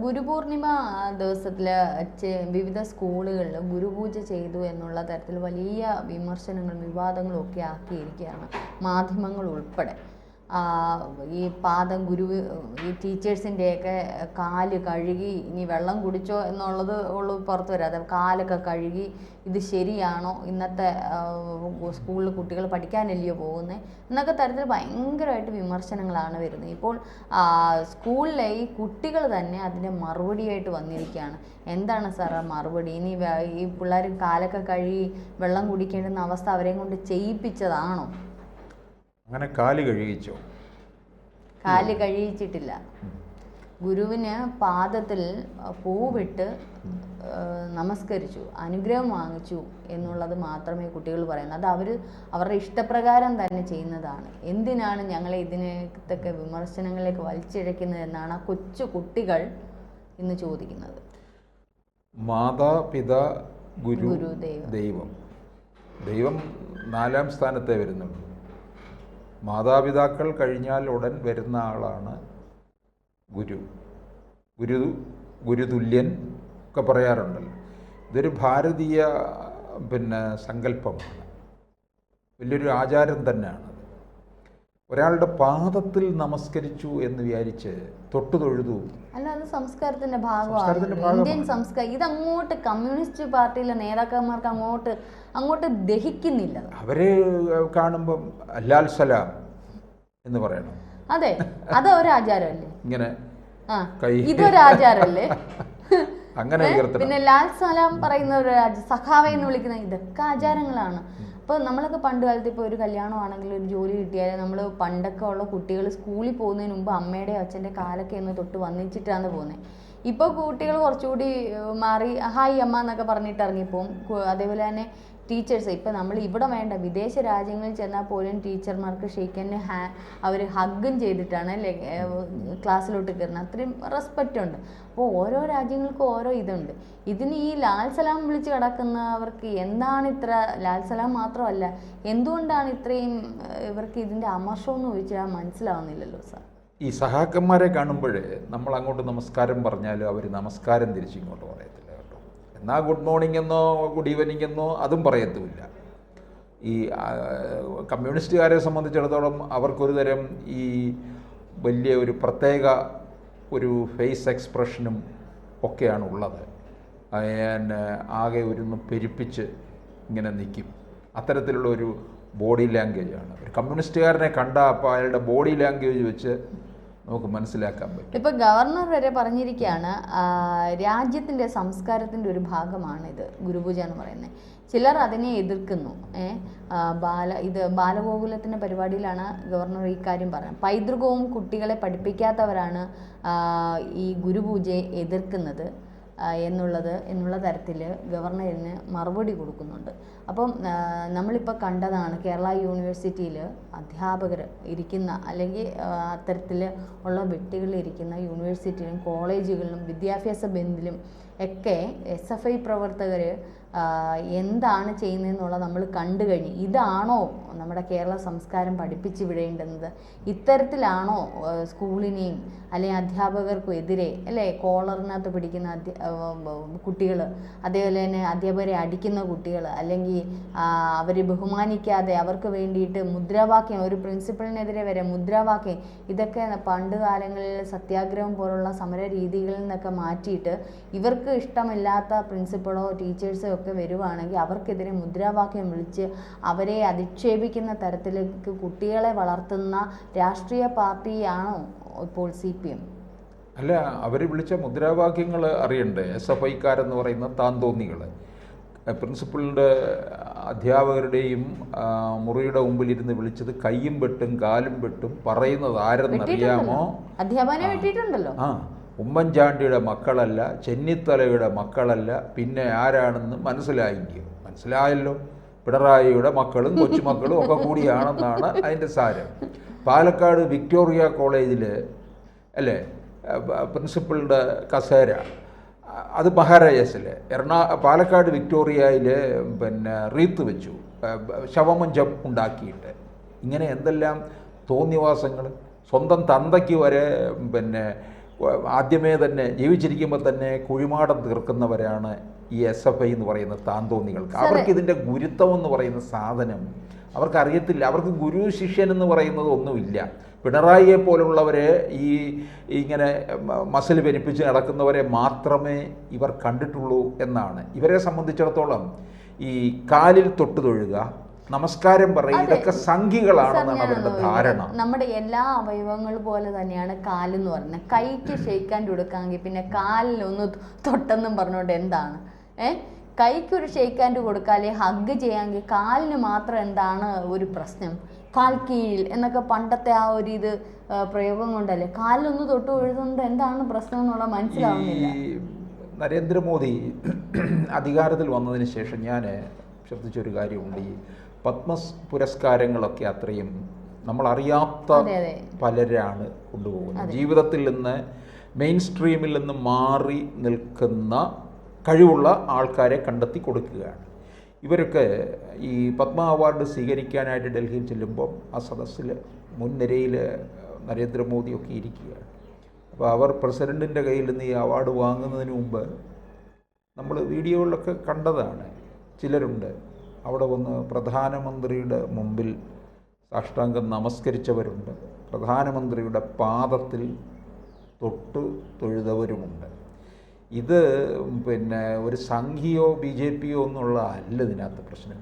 ഗുരുപൂർണിമ ദിവസത്തിൽ വിവിധ സ്കൂളുകളിൽ ഗുരുപൂജ ചെയ്തു എന്നുള്ള തരത്തിൽ വലിയ വിമർശനങ്ങളും വിവാദങ്ങളും ഒക്കെ ആക്കിയിരിക്കുകയാണ് മാധ്യമങ്ങൾ ഉൾപ്പെടെ. ഈ പാദം ഈ ടീച്ചേഴ്സിൻ്റെയൊക്കെ കാല് കഴുകി ഇനി വെള്ളം കുടിച്ചോ എന്നുള്ളത് പുറത്ത് വരാതെ കാലൊക്കെ കഴുകി ഇത് ശരിയാണോ, ഇന്നത്തെ സ്കൂളിൽ കുട്ടികൾ പഠിക്കാനല്ലയോ പോകുന്നത് എന്നൊക്കെ തരത്തിൽ ഭയങ്കരമായിട്ട് വിമർശനങ്ങളാണ് വരുന്നത്. ഇപ്പോൾ സ്കൂളിലെ ഈ കുട്ടികൾ തന്നെ അതിൻ്റെ മറുപടിയായിട്ട് വന്നിരിക്കുകയാണ്. എന്താണ് സാർ മറുപടി? ഇനി ഈ പിള്ളേർ കാലൊക്കെ കഴുകി വെള്ളം കുടിക്കേണ്ടുന്ന അവസ്ഥ അവരെയും കൊണ്ട് ചെയ്യിപ്പിച്ചതാണോ? അങ്ങനെ കാല് കഴുകിച്ചോ? കാല് കഴിയിച്ചിട്ടില്ല. ഗുരുവിന് പാദത്തിൽ പൂവിട്ട് നമസ്കരിച്ചു, അനുഗ്രഹം വാങ്ങിച്ചു എന്നുള്ളത് മാത്രമേ കുട്ടികൾ പറയുന്നത്. അത് അവരുടെ ഇഷ്ടപ്രകാരം തന്നെ ചെയ്യുന്നതാണ്. എന്തിനാണ് ഞങ്ങളെ ഇതിനൊക്കെ വിമർശനങ്ങളിലേക്ക് വലിച്ചിഴക്കുന്നത് എന്നാണ് ആ കൊച്ചു കുട്ടികൾ ഇന്ന് ചോദിക്കുന്നത്. മാതാപിതാ ഗുരു ദൈവം. ദൈവം 4ാം സ്ഥാനത്തേ വരുന്നുള്ളൂ. മാതാപിതാക്കൾ കഴിഞ്ഞാൽ ഉടൻ വരുന്ന ആളാണ് ഗുരു. ഗുരുതുല്യൻ ഒക്കെ പറയാറുണ്ടല്ലോ. ഇതൊരു ഭാരതീയ സങ്കല്പമാണ്, വലിയൊരു ആചാരം തന്നെയാണ്. ഒരാളുടെ പാദത്തിൽ നമസ്കരിച്ചു എന്ന് വിചാരിച്ച് തൊഴുതു അല്ല, അത് സംസ്കാരത്തിന്റെ ഭാഗമാണ്. ഇന്ത്യൻ സംസ്കാരം ഇതങ്ങോട്ട് കമ്മ്യൂണിസ്റ്റ് പാർട്ടിയിലെ നേതാക്കന്മാർക്ക് അങ്ങോട്ട് ദഹിക്കുന്നില്ല. അവരെ കാണുമ്പം ലാൽ സലാം എന്ന് പറയണം. അതെ, അത് ഒരാചാരമല്ലേ? ഇങ്ങനെ ഇതൊരാചാരല്ലേ? അങ്ങനെ പിന്നെ ലാൽ സലാം പറയുന്ന ഒരു സഖാവെ എന്ന് വിളിക്കുന്ന ഇതൊക്കെ ആചാരങ്ങളാണ്. അപ്പോൾ നമ്മളൊക്കെ പണ്ട് കാലത്ത് ഇപ്പോൾ ഒരു കല്യാണമാണെങ്കിൽ ഒരു ജോലി കിട്ടിയാൽ നമ്മൾ പണ്ടൊക്കെ ഉള്ള കുട്ടികൾ സ്കൂളിൽ പോകുന്നതിന് മുമ്പ് അമ്മയുടെ അച്ഛൻ്റെ കാലൊക്കെ ഒന്ന് തൊട്ട് വന്നിച്ചിട്ടാണ് പോകുന്നത്. ഇപ്പോൾ കുട്ടികൾ കുറച്ചുകൂടി മാറി ഹായ് അമ്മ എന്നൊക്കെ പറഞ്ഞിട്ട് ഇറങ്ങിപ്പോവും. അതേപോലെ തന്നെ ടീച്ചേഴ്സ് ഇപ്പം നമ്മൾ ഇവിടെ വേണ്ട വിദേശ രാജ്യങ്ങളിൽ ചെന്നാൽ പോലും ടീച്ചർമാർക്ക് ഷെയ്ക്കന്നെ അവർ ഹഗ്ഗും ചെയ്തിട്ടാണ് അല്ലേ ക്ലാസ്സിലോട്ട് കയറുന്നത്. അത്രയും റെസ്പെക്റ്റ് ഉണ്ട്. അപ്പോൾ ഓരോ രാജ്യങ്ങൾക്കും ഓരോ ഇതുണ്ട്. ഇതിന് ഈ ലാൽ സലാം വിളിച്ച് കിടക്കുന്നവർക്ക് എന്താണ് ഇത്ര, ലാൽ സലാം മാത്രമല്ല എന്തുകൊണ്ടാണ് ഇത്രയും ഇവർക്ക് ഇതിൻ്റെ അമർഷമെന്ന് ചോദിച്ചാൽ മനസ്സിലാവുന്നില്ലല്ലോ സാർ. ഈ സഹാക്കന്മാരെ കാണുമ്പോൾ നമ്മൾ അങ്ങോട്ട് നമസ്കാരം പറഞ്ഞാലും അവർ നമസ്കാരം തിരിച്ചിങ്ങോട്ട് പറയത്തില്ല കേട്ടോ. എന്നാൽ ഗുഡ് മോർണിംഗ് എന്നോ ഗുഡ് ഈവനിങ് എന്നോ അതും പറയത്തുമില്ല. ഈ കമ്മ്യൂണിസ്റ്റുകാരെ സംബന്ധിച്ചിടത്തോളം അവർക്കൊരു തരം ഈ വലിയ ഒരു പ്രത്യേക ഒരു ഫേസ് എക്സ്പ്രഷനും ഒക്കെയാണ് ഉള്ളത്. ആകെ ഒന്ന് പെരുപ്പിച്ച് ഇങ്ങനെ നിൽക്കും. അത്തരത്തിലുള്ള ഒരു ബോഡി ലാംഗ്വേജാണ്. ഒരു കമ്മ്യൂണിസ്റ്റുകാരനെ കണ്ടാൽ അപ്പോൾ അയാളുടെ ബോഡി ലാംഗ്വേജ് വെച്ച് നമുക്ക് മനസ്സിലാക്കാൻ പറ്റും. ഇപ്പോൾ ഗവർണർ വരെ പറഞ്ഞിരിക്കുകയാണ് രാജ്യത്തിൻ്റെ സംസ്കാരത്തിൻ്റെ ഒരു ഭാഗമാണിത് ഗുരുപൂജ എന്ന് പറയുന്നത്. ചിലർ അതിനെ എതിർക്കുന്നു. ഇത് ബാലഗോകുലത്തിൻ്റെ പരിപാടിയിലാണ് ഗവർണർ ഇക്കാര്യം പറഞ്ഞത്. പൈതൃകവും കുട്ടികളെ പഠിപ്പിക്കാത്തവരാണ് ഈ ഗുരുപൂജയെ എതിർക്കുന്നത് എന്നുള്ള തരത്തിൽ ഗവർണറിന് മറുപടി കൊടുക്കുന്നുണ്ട്. അപ്പം നമ്മളിപ്പോൾ കണ്ടതാണ് കേരള യൂണിവേഴ്സിറ്റിയിൽ അധ്യാപകർ ഇരിക്കുന്ന അല്ലെങ്കിൽ അത്തരത്തിൽ ഉള്ള വ്യക്തികളിരിക്കുന്ന യൂണിവേഴ്സിറ്റിയിലും കോളേജുകളിലും വിദ്യാഭ്യാസ ബന്ധത്തിലും ഒക്കെ SFI പ്രവർത്തകർ എന്താണ് ചെയ്യുന്നതെന്നുള്ളത് നമ്മൾ കണ്ടു കഴിഞ്ഞു. ഇതാണോ നമ്മുടെ കേരള സംസ്കാരം പഠിപ്പിച്ചു വിടേണ്ടുന്നത്? ഇത്തരത്തിലാണോ സ്കൂളിനെയും അല്ലെങ്കിൽ അധ്യാപകർക്കും എതിരെ അല്ലേ കോളറിനകത്ത് പിടിക്കുന്ന കുട്ടികൾ, അതേപോലെ തന്നെ അധ്യാപകരെ അടിക്കുന്ന കുട്ടികൾ, അല്ലെങ്കിൽ അവർ ബഹുമാനിക്കാതെ അവർക്ക് വേണ്ടിയിട്ട് മുദ്രാവാക്യം, ഒരു പ്രിൻസിപ്പളിനെതിരെ വരെ മുദ്രാവാക്യം, ഇതൊക്കെ പണ്ട് കാലങ്ങളിൽ സത്യാഗ്രഹം പോലുള്ള സമര രീതികളിൽ നിന്നൊക്കെ മാറ്റിയിട്ട് ഇവർക്ക് ഇഷ്ടമില്ലാത്ത പ്രിൻസിപ്പളോ ടീച്ചേഴ്സോ ഒക്കെ വരുവാണെങ്കിൽ അവർക്കെതിരെ മുദ്രാവാക്യം വിളിച്ച് അവരെ അധിക്ഷേപിക്കുന്ന തരത്തിലേക്ക് കുട്ടികളെ വളർത്തുന്ന രാഷ്ട്രീയ പാർട്ടിയാണോ ഇപ്പോൾ CPM? അല്ല, അവർ വിളിച്ച മുദ്രാവാക്യങ്ങൾ അറിയണ്ടേ? SFIക്കാരെന്ന് പറയുന്ന താന്തോന്നികൾ പ്രിൻസിപ്പളിൻ്റെ അധ്യാപകരുടെയും മുറിയുടെ മുമ്പിലിരുന്ന് വിളിച്ചത് കയ്യും വെട്ടും കാലും വെട്ടും പറയുന്നത് ആരെന്നറിയാമോ? അധ്യാപകനെ വെട്ടിയിട്ടുണ്ടല്ലോ. ഉമ്മൻചാണ്ടിയുടെ മക്കളല്ല, ചെന്നിത്തലയുടെ മക്കളല്ല, പിന്നെ ആരാണെന്ന് മനസ്സിലായല്ലോ. പിണറായിയുടെ മക്കളും കൊച്ചുമക്കളും ഒക്കെ കൂടിയാണെന്നാണ് അതിൻ്റെ സാരം. പാലക്കാട് വിക്ടോറിയ കോളേജിൽ അല്ലേ പ്രിൻസിപ്പളിൻ്റെ കസേര, അത് മഹാരാജാസിൽ. പാലക്കാട് വിക്ടോറിയയിൽ റീത്ത് വെച്ചു, ശവമഞ്ചം ഉണ്ടാക്കിയിട്ട്. ഇങ്ങനെ എന്തെല്ലാം തോന്നിവാസങ്ങൾ. സ്വന്തം തന്തയ്ക്ക് വരെ ആദ്യമേ തന്നെ ജീവിച്ചിരിക്കുമ്പോൾ തന്നെ കുഴിമാടം തീർക്കുന്നവരാണ് ഈ SFI എന്ന് പറയുന്ന താന്തോന്നികൾക്ക്. അവർക്ക് ഇതിൻ്റെ ഗുരുത്വം എന്ന് പറയുന്ന സാധനം അവർക്കറിയത്തില്ല. അവർക്ക് ഗുരു ശിഷ്യൻ എന്ന് പറയുന്നത് ഒന്നുമില്ല. പിണറായിയെ പോലുള്ളവരെ ഇങ്ങനെ മസിൽ പെരുപ്പിച്ച് നടക്കുന്നവരെ മാത്രമേ ഇവർ കണ്ടിട്ടുള്ളൂ എന്നാണ്. ഇവരെ സംബന്ധിച്ചിടത്തോളം ഈ കാലിൽ തൊട്ട് തൊഴുക, നമസ്കാരം പറയുക, ഇതൊക്കെ സംഖ്യകളാണെന്നാണ് അവരുടെ ധാരണ. നമ്മുടെ എല്ലാ അവയവങ്ങൾ പോലെ തന്നെയാണ് കാലെന്ന് പറയുന്നത്. കൈക്ക് ഷെയ്ക്കാൻ കൊടുക്കാമെങ്കിൽ പിന്നെ കാലിലൊന്ന് തൊട്ടെന്നും പറഞ്ഞുകൊണ്ട് എന്താണ്? കൈക്കൊരു ഷെയ്ക്ക് ഹാൻഡ് കൊടുക്കാല്ലേ ഹഗ് ചെയ്യാമെങ്കിൽ കാലിന് മാത്രം എന്താണ് ഒരു പ്രശ്നം? കാൽ കീഴിൽ എന്നൊക്കെ പണ്ടത്തെ ആ ഒരു പ്രയോഗം കൊണ്ടല്ലേ കാലിലൊന്ന് തൊട്ട് എഴുതുന്നത് എന്താണ് പ്രശ്നം എന്നുള്ള മനസ്സിലാവുന്നില്ല. നരേന്ദ്രമോദി അധികാരത്തിൽ വന്നതിന് ശേഷം ഞാൻ ശ്രദ്ധിച്ചൊരു കാര്യമുണ്ട്. ഈ പത്മ പുരസ്കാരങ്ങളൊക്കെ അത്രയും നമ്മൾ അറിയാത്ത പലരാണ് കൊണ്ടുപോകുന്നത്. ജീവിതത്തിൽ നിന്ന് മെയിൻ സ്ട്രീമിൽ നിന്ന് മാറി നിൽക്കുന്ന കഴിവുള്ള ആൾക്കാരെ കണ്ടെത്തി കൊടുക്കുകയാണ്. ഇവരൊക്കെ ഈ പത്മ അവാർഡ് സ്വീകരിക്കാനായിട്ട് ഡൽഹിയിൽ ചെല്ലുമ്പോൾ ആ സദസ്സിൽ മുൻനിരയിൽ നരേന്ദ്രമോദിയൊക്കെ ഇരിക്കുകയാണ്. അപ്പോൾ അവർ പ്രസിഡൻറ്റിൻ്റെ കയ്യിൽ നിന്ന് ഈ അവാർഡ് വാങ്ങുന്നതിന് മുമ്പ് നമ്മൾ വീഡിയോകളിലൊക്കെ കണ്ടതാണ്. ചിലരുണ്ട് അവിടെ വന്ന് പ്രധാനമന്ത്രിയുടെ മുമ്പിൽ സാഷ്ടാംഗം നമസ്കരിച്ചവരുണ്ട്, പ്രധാനമന്ത്രിയുടെ പാദത്തിൽ തൊട്ട് തൊഴുതവരുമുണ്ട്. ഇത് പിന്നെ ഒരു സംഘിയോ BJP എന്നുള്ള അല്ല ഇതിനകത്ത് പ്രശ്നം.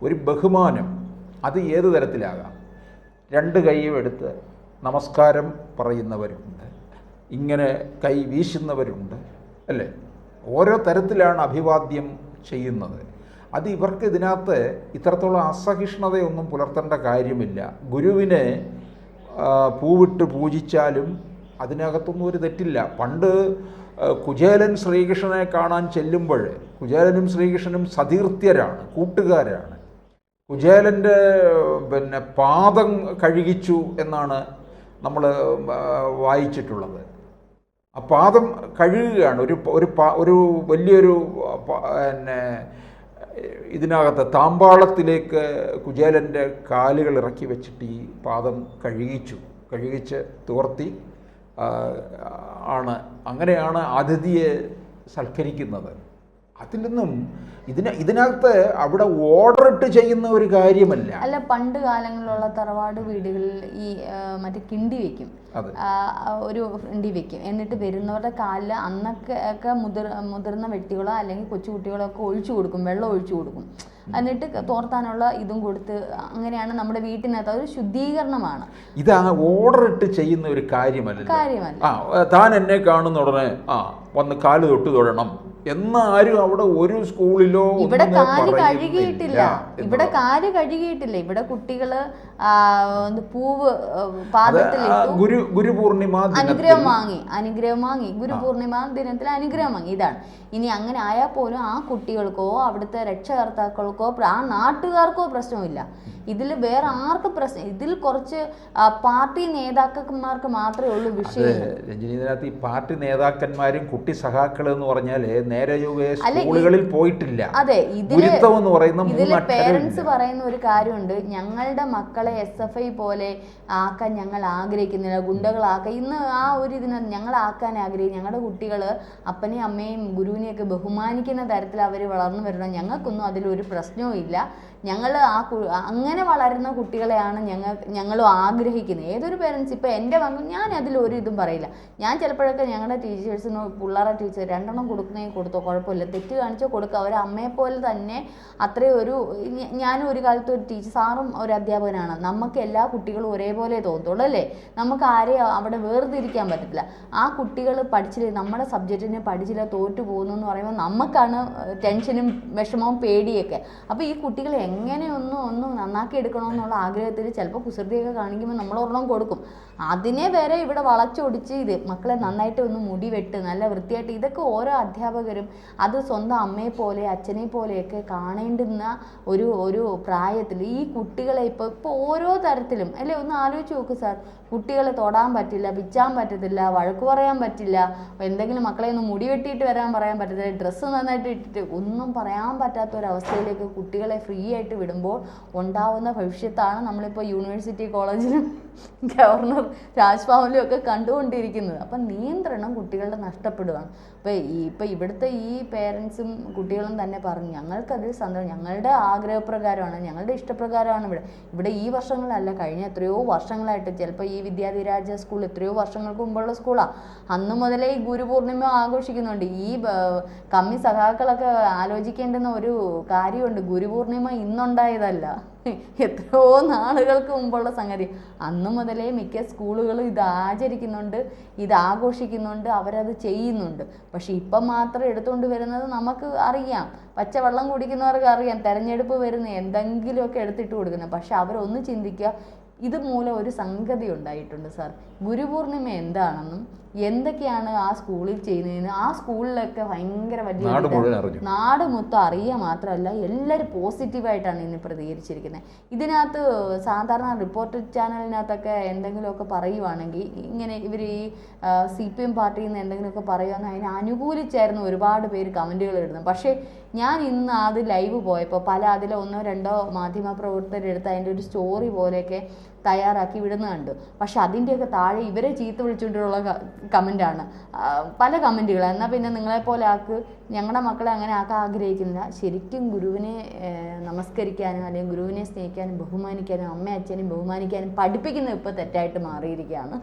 ഒരു ബഹുമാനം അത് ഏത് തരത്തിലാകാം. രണ്ട് കൈയും എടുത്ത് നമസ്കാരം പറയുന്നവരുണ്ട്, ഇങ്ങനെ കൈ വീശുന്നവരുണ്ട്, അല്ലേ? ഓരോ തരത്തിലാണ് അഭിവാദ്യം ചെയ്യുന്നത്. അത് ഇവർക്ക് ഇതിനകത്ത് ഇത്രത്തോളം അസഹിഷ്ണുതയൊന്നും പുലർത്തേണ്ട കാര്യമില്ല. ഗുരുവിനെ പൂവിട്ട് പൂജിച്ചാലും അതിനകത്തൊന്നും ഒരു തെറ്റില്ല. പണ്ട് കുചേലൻ ശ്രീകൃഷ്ണനെ കാണാൻ ചെല്ലുമ്പോൾ കുചേലനും ശ്രീകൃഷ്ണനും സതീർത്ഥ്യരാണ്, കൂട്ടുകാരാണ്. കുചേലൻ്റെ പിന്നെ പാദം കഴുകിച്ചു എന്നാണ് നമ്മൾ വായിച്ചിട്ടുള്ളത്. ആ പാദം കഴുകുകയാണ്. ഒരു വലിയൊരു പിന്നെ ഇതിനകത്ത് താമ്പാളത്തിലേക്ക് കുചേലൻ്റെ കാലുകൾ ഇറക്കി വെച്ചിട്ട് ഈ പാദം കഴുകിച്ച് തുവർത്തി അങ്ങനെയാണ് അതിഥിയെ സൽക്കരിക്കുന്നത്. അതിൽ നിന്നും ഇതിനകത്ത് അവിടെ ഓർഡർ ഇട്ട് ചെയ്യുന്ന ഒരു കാര്യമല്ല. അല്ല, പണ്ട് കാലങ്ങളിലുള്ള തറവാട് വീടുകളിൽ ഈ മറ്റേ കിണ്ടി വെക്കും, ഒരു കിണ്ടി വെക്കും. എന്നിട്ട് വരുന്നവരുടെ കാലിൽ അന്നൊക്കെ മുതിർന്ന വ്യക്തികളോ അല്ലെങ്കിൽ കൊച്ചുകുട്ടികളോ ഒക്കെ ഒഴിച്ചു കൊടുക്കും, വെള്ളം ഒഴിച്ചു കൊടുക്കും. എന്നിട്ട് തോർത്താനുള്ള ഇതും കൊടുത്ത് അങ്ങനെയാണ് നമ്മുടെ വീട്ടിനകത്ത് ഒരു ശുദ്ധീകരണമാണ്. ഇത് ഓർഡർ ഇട്ട് ചെയ്യുന്ന ഒരു കാര്യമല്ല. താൻ എന്നെ കാണുന്ന ഉടനെ വന്ന് കാല് തൊട്ട് തൊഴണം എന്നാരും അവിടെ ഒരു സ്കൂളിലോ ഇവിടെ കാല് കഴുകിയിട്ടില്ല. ഇവിടെ കുട്ടികള് പൂവ് പാദത്തിലിട്ടു, ഗുരുപൂർണിമ അനുഗ്രഹം വാങ്ങി ഗുരുപൂർണിമ ദിനത്തിൽ അനുഗ്രഹം വാങ്ങി. ഇതാണ്. ഇനി അങ്ങനെ ആയാൽ പോലും ആ കുട്ടികൾക്കോ അവിടുത്തെ രക്ഷകർത്താക്കൾക്കോ ആ നാട്ടുകാർക്കോ പ്രശ്നമില്ല. ഇതിൽ വേറെ ആർക്കും പ്രശ്നം. ഇതിൽ കുറച്ച് പാർട്ടി നേതാക്കന്മാർക്ക് മാത്രമേ ഉള്ളൂ വിഷയം. രഞ്ജിനി, ഇതിനകത്ത് ഈ പാർട്ടി നേതാക്കന്മാരും കുട്ടി സഖാക്കൾ എന്ന് പറഞ്ഞാല് നേരെ സ്കൂളുകളിൽ പോയിട്ടില്ല. അതെ, ഇതില് പേരൻസ് പറയുന്ന ഒരു കാര്യമുണ്ട്, ഞങ്ങളുടെ മക്കളെ SFI പോലെ ആക്കാൻ ഞങ്ങൾ ആഗ്രഹിക്കുന്നില്ല, ഗുണ്ടകളാക്കാൻ. ഇന്ന് ആ ഒരു ഇതിന് ഞങ്ങൾ ആക്കാൻ ആഗ്രഹിക്കും. ഞങ്ങളുടെ കുട്ടികൾ അപ്പനെയും അമ്മയും ഗുരുവിനെയൊക്കെ ബഹുമാനിക്കുന്ന തരത്തിൽ അവർ വളർന്നു വരണം. ഞങ്ങൾക്കൊന്നും അതിലൊരു പ്രശ്നവും ഇല്ല. ഞങ്ങൾ അങ്ങനെ വളരുന്ന കുട്ടികളെയാണ് ഞങ്ങളും ആഗ്രഹിക്കുന്നത്. ഏതൊരു പേരൻസ്, ഇപ്പോൾ എൻ്റെ മക്കൾ, ഞാൻ അതിലൊരു ഇതും പറയില്ല. ഞാൻ ചിലപ്പോഴൊക്കെ ഞങ്ങളുടെ ടീച്ചേഴ്സിന് പിള്ളേരെ ടീച്ചർ 2 എണ്ണം കൊടുക്കുന്നതെങ്കിൽ കൊടുത്തോ, കുഴപ്പമില്ല. തെറ്റ് കാണിച്ചോ കൊടുക്കുക. അവർ അമ്മയെപ്പോലെ തന്നെ അത്രയും ഞാനും ഒരു കാലത്ത് ഒരു ടീച്ചർ, സാറും ഒരു അധ്യാപകനാണ്. നമുക്ക് എല്ലാ കുട്ടികളും ഒരേപോലെ തോന്നത്തുള്ളൂ, അല്ലേ? നമുക്ക് ആരെയും അവിടെ വേർതിരിക്കാൻ പറ്റത്തില്ല. ആ കുട്ടികൾ പഠിച്ചില്ല, നമ്മുടെ സബ്ജക്റ്റിനെ പഠിച്ചില്ല, തോറ്റു പോകുന്നു എന്ന് പറയുമ്പോൾ നമുക്കാണ് ടെൻഷനും വിഷമവും പേടിയൊക്കെ. അപ്പോൾ ഈ കുട്ടികൾ എങ്ങനെ ഒന്ന് നന്നാക്കി എടുക്കണമെന്നുള്ള ആഗ്രഹത്തിൽ ചിലപ്പോൾ കുസൃതിയൊക്കെ കാണിക്കുമ്പോൾ നമ്മളൊരെണ്ണം കൊടുക്കും. അതിനെ വരെ ഇവിടെ വളച്ചൊടിച്ച് മക്കളെ നന്നായിട്ട് ഒന്ന് മുടി വെട്ട്, നല്ല വൃത്തിയായിട്ട്, ഇതൊക്കെ ഓരോ അധ്യാപകരും അത് സ്വന്തം അമ്മയെ പോലെ അച്ഛനെ പോലെയൊക്കെ കാണേണ്ടുന്ന ഒരു പ്രായത്തിൽ ഈ കുട്ടികളെ ഇപ്പോൾ ഓരോ തരത്തിലും, അല്ലേ? ഒന്ന് ആലോചിച്ച് നോക്ക് സാർ. കുട്ടികളെ തൊടാൻ പറ്റില്ല, പിച്ചാൻ പറ്റത്തില്ല, വഴക്ക് പറയാൻ പറ്റില്ല, എന്തെങ്കിലും മക്കളെ ഒന്ന് മുടി വെട്ടിയിട്ട് വരാൻ പറയാൻ പറ്റത്തില്ല, ഡ്രസ്സ് നന്നായിട്ട് ഇട്ടിട്ട് ഒന്നും പറയാൻ പറ്റാത്ത ഒരവസ്ഥയിലേക്ക് കുട്ടികളെ ഫ്രീ ആയിട്ട് വിടുമ്പോൾ ഉണ്ടാവുന്ന ഭവിഷ്യത്താണ് നമ്മളിപ്പോൾ യൂണിവേഴ്സിറ്റി കോളേജിലും ഗവർണർ രാജ്ഭവനിലും ഒക്കെ കണ്ടുകൊണ്ടിരിക്കുന്നത്. അപ്പം നിയന്ത്രണം കുട്ടികളുടെ നഷ്ടപ്പെടുകയാണ്. ഇപ്പം ഇവിടുത്തെ ഈ പേരൻസും കുട്ടികളും തന്നെ പറഞ്ഞു, ഞങ്ങൾക്കതിൽ സന്തോഷം, ഞങ്ങളുടെ ആഗ്രഹപ്രകാരമാണ്, ഞങ്ങളുടെ ഇഷ്ടപ്രകാരമാണ് ഇവിടെ ഈ വർഷങ്ങളല്ല, കഴിഞ്ഞ എത്രയോ വർഷങ്ങളായിട്ട്, ചിലപ്പോൾ ഈ വിദ്യാധിരാജ സ്കൂൾ എത്രയോ വർഷങ്ങൾക്ക് മുമ്പുള്ള സ്കൂളാണ്, അന്ന് മുതലേ ഈ ഗുരുപൂർണിമ ആഘോഷിക്കുന്നുണ്ട്. ഈ കമ്മി സഖാക്കളൊക്കെ ആലോചിക്കേണ്ടുന്ന ഒരു കാര്യമുണ്ട്, ഗുരുപൂർണിമ ഇന്നുണ്ടായതല്ല, എത്രയോ നാളുകൾക്ക് മുമ്പുള്ള സംഗതി. അന്ന് മുതലേ മിക്ക സ്കൂളുകളും ഇത് ആചരിക്കുന്നുണ്ട്, ഇത് ആഘോഷിക്കുന്നുണ്ട്, അവരത് ചെയ്യുന്നുണ്ട്. പക്ഷെ ഇപ്പം മാത്രം എടുത്തുകൊണ്ട് വരുന്നത് നമുക്ക് അറിയാം, പച്ചവെള്ളം കുടിക്കുന്നവർക്ക് അറിയാം, തെരഞ്ഞെടുപ്പ് വരുന്ന എന്തെങ്കിലുമൊക്കെ എടുത്തിട്ട് കൊടുക്കുന്നത്. പക്ഷെ അവരൊന്ന് ചിന്തിക്കുക, ഇതുമൂലം ഒരു സംഗതി ഉണ്ടായിട്ടുണ്ട് സാർ. ഗുരുപൂർണിമ എന്താണെന്നും എന്തൊക്കെയാണ് ആ സ്കൂളിൽ ചെയ്യുന്നതെന്ന് ആ സ്കൂളിലൊക്കെ ഭയങ്കര വലിയ നാട് മൊത്തം അറിയുക മാത്രമല്ല, എല്ലാവരും പോസിറ്റീവായിട്ടാണ് ഇന്ന് പ്രതികരിച്ചിരിക്കുന്നത്. ഇതിനകത്ത് സാധാരണ റിപ്പോർട്ടർ ചാനലിനകത്തൊക്കെ എന്തെങ്കിലുമൊക്കെ പറയുവാണെങ്കിൽ, ഇങ്ങനെ ഇവർ ഈ CPM പാർട്ടിയിൽ നിന്ന് എന്തെങ്കിലുമൊക്കെ പറയുകയെന്ന് അതിനെ അനുകൂലിച്ചായിരുന്നു ഒരുപാട് പേര് കമൻറ്റുകൾ ഇടുന്നത്. പക്ഷേ ഞാൻ ഇന്ന് അത് ലൈവ് പോയപ്പോൾ അതിലെ 1-2 മാധ്യമപ്രവർത്തകരെടുത്ത് അതിൻ്റെ ഒരു സ്റ്റോറി പോലെയൊക്കെ തയ്യാറാക്കി വിടുന്ന കണ്ടു. പക്ഷെ അതിൻ്റെയൊക്കെ താഴെ ഇവരെ ചീത്ത വിളിച്ചുകൊണ്ടുള്ള കമൻറ്റാണ്, പല കമൻറ്റുകൾ. എന്നാൽ പിന്നെ നിങ്ങളെപ്പോലെ ഞങ്ങളുടെ മക്കളെ അങ്ങനെ ആക്കാൻ ആഗ്രഹിക്കുന്നില്ല. ശരിക്കും ഗുരുവിനെ നമസ്കരിക്കാനും അല്ലെങ്കിൽ ഗുരുവിനെ സ്നേഹിക്കാനും ബഹുമാനിക്കാനും അമ്മയും അച്ഛനെയും ബഹുമാനിക്കാനും പഠിപ്പിക്കുന്നത് ഇപ്പോൾ തെറ്റായിട്ട് മാറിയിരിക്കുകയാണ്.